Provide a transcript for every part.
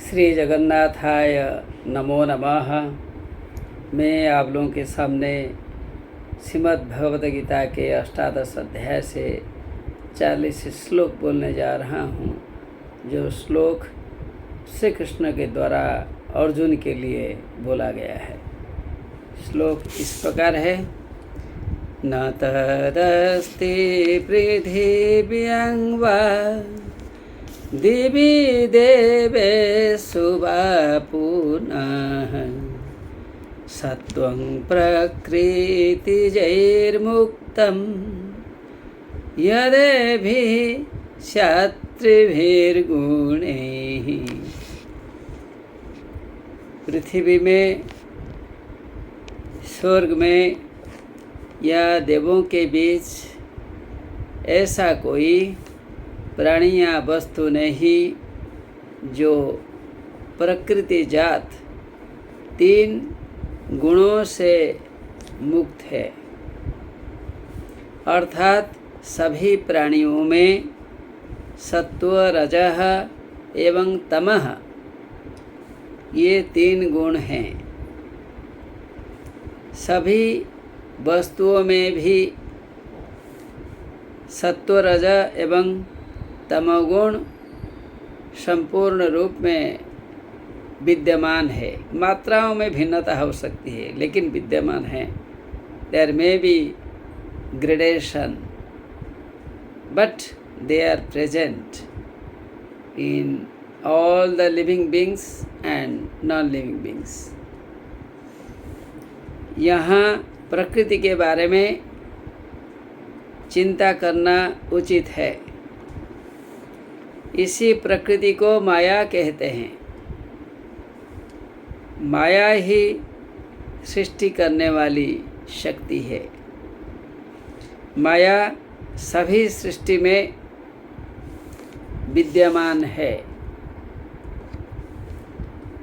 श्री जगन्नाथाय नमो नमः। मैं आप लोगों के सामने श्रीमद् भगवद गीता के 18 अध्याय से 40 श्लोक बोलने जा रहा हूँ, जो श्लोक श्री कृष्ण के द्वारा अर्जुन के लिए बोला गया है। श्लोक इस प्रकार है। न तदस्ति पृथिव्यां वा दिवि देवेषु वा पुनः सत्वं प्रकृतिजैर्मुक्तं यदेभिः क्षत्रिभिर्गुणैः। पृथ्वी में, स्वर्ग में या देवों के बीच ऐसा कोई प्राणी या वस्तु नहीं जो प्रकृति जात 3 गुणों से मुक्त है। अर्थात सभी प्राणियों में सत्व, रजः एवं तमः ये 3 गुण हैं। सभी वस्तुओं में भी सत्व, रज एवं तमोगुण संपूर्ण रूप में विद्यमान है। मात्राओं में भिन्नता हो सकती है, लेकिन विद्यमान है। There may be gradation, but they are present in all the living beings and non-living beings. यहाँ प्रकृति के बारे में चिंता करना उचित है। इसी प्रकृति को माया कहते हैं। माया ही सृष्टि करने वाली शक्ति है। माया सभी सृष्टि में विद्यमान है।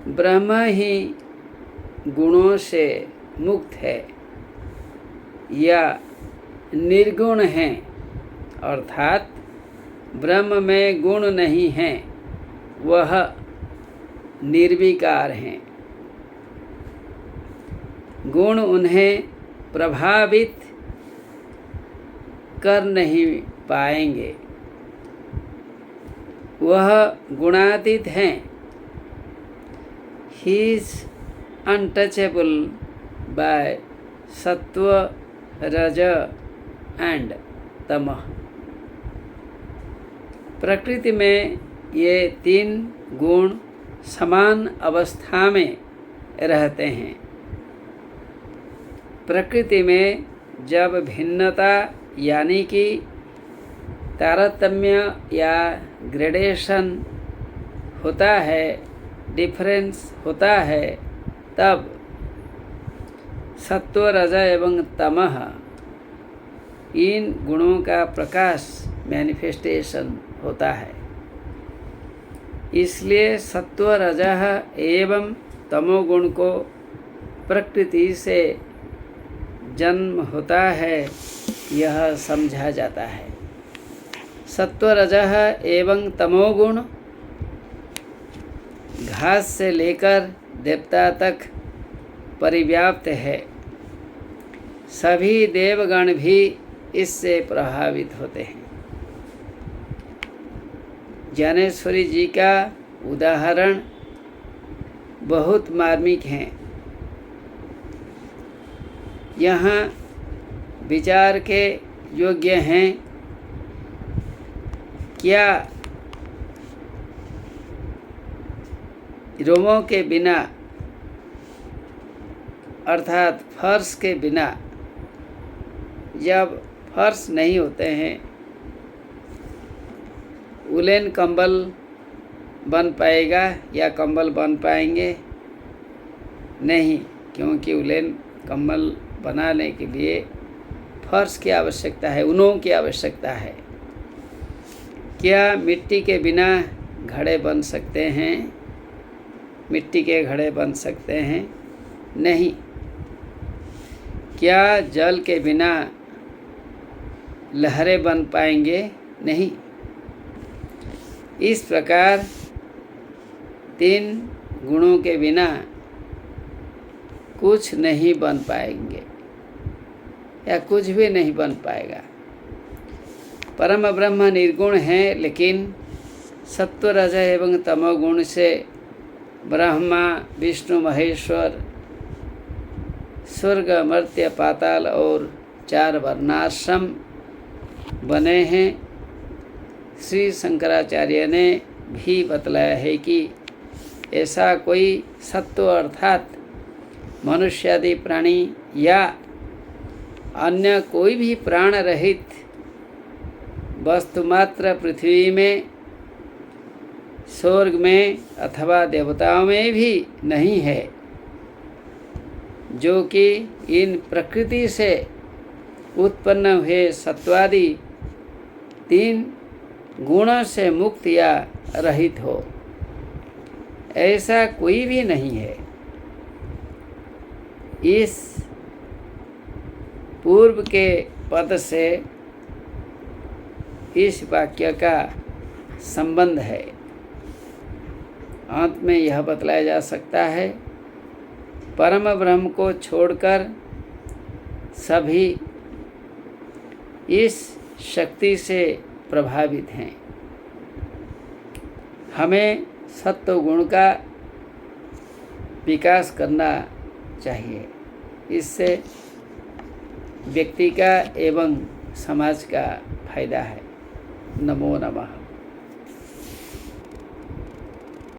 ब्रह्म ही गुणों से मुक्त है या निर्गुण है, अर्थात ब्रह्म में गुण नहीं हैं, वह निर्विकार हैं। गुण उन्हें प्रभावित कर नहीं पाएंगे, वह गुणातीत हैं। ही इज अनटचेबल बाय सत्व, रज एंड तमः। प्रकृति में ये 3 गुण समान अवस्था में रहते हैं। प्रकृति में जब भिन्नता यानी कि तारतम्य या ग्रेडेशन होता है, डिफरेंस होता है, तब सत्व, रज एवं तमः इन गुणों का प्रकाश मैनिफेस्टेशन होता है। इसलिए सत्व, रजः एवं तमोगुण को प्रकृति से जन्म होता है, यह समझा जाता है। सत्व, रजः एवं तमोगुण घास से लेकर देवता तक परिव्याप्त है। सभी देवगण भी इससे प्रभावित होते हैं। ज्ञानेश्वरी जी का उदाहरण बहुत मार्मिक है। यहाँ विचार के योग्य हैं। क्या रोमों के बिना, अर्थात फर्श के बिना, जब फर्श नहीं होते हैं, उलेन कंबल बन पाएगा या कंबल बन पाएंगे? नहीं, क्योंकि उलेन कंबल बनाने के लिए फर्श की आवश्यकता है, ऊनों की आवश्यकता है। क्या मिट्टी के बिना घड़े बन सकते हैं? मिट्टी के घड़े बन सकते हैं? नहीं। क्या जल के बिना लहरें बन पाएंगे? नहीं। इस प्रकार तीन गुणों के बिना कुछ नहीं बन पाएंगे या कुछ भी नहीं बन पाएगा। परम ब्रह्म निर्गुण है, लेकिन सत्व रज एवं तमोगुण से ब्रह्मा विष्णु महेश्वर स्वर्ग मर्त्य पाताल और 4 वर्णाश्रम बने हैं। श्री शंकराचार्य ने भी बतलाया है कि ऐसा कोई सत्व अर्थात मनुष्यादि प्राणी या अन्य कोई भी प्राण रहित वस्तुमात्र पृथ्वी में, स्वर्ग में अथवा देवताओं में भी नहीं है, जो कि इन प्रकृति से उत्पन्न हुए सत्वादि 3 गुणों से मुक्त या रहित हो। ऐसा कोई भी नहीं है। इस पूर्व के पद से इस वाक्य का संबंध है। अंत में यह बतलाया जा सकता है, परम ब्रह्म को छोड़कर सभी इस शक्ति से प्रभावित हैं। हमें सत्व गुण का विकास करना चाहिए। इससे व्यक्ति का एवं समाज का फायदा है। नमो नमः।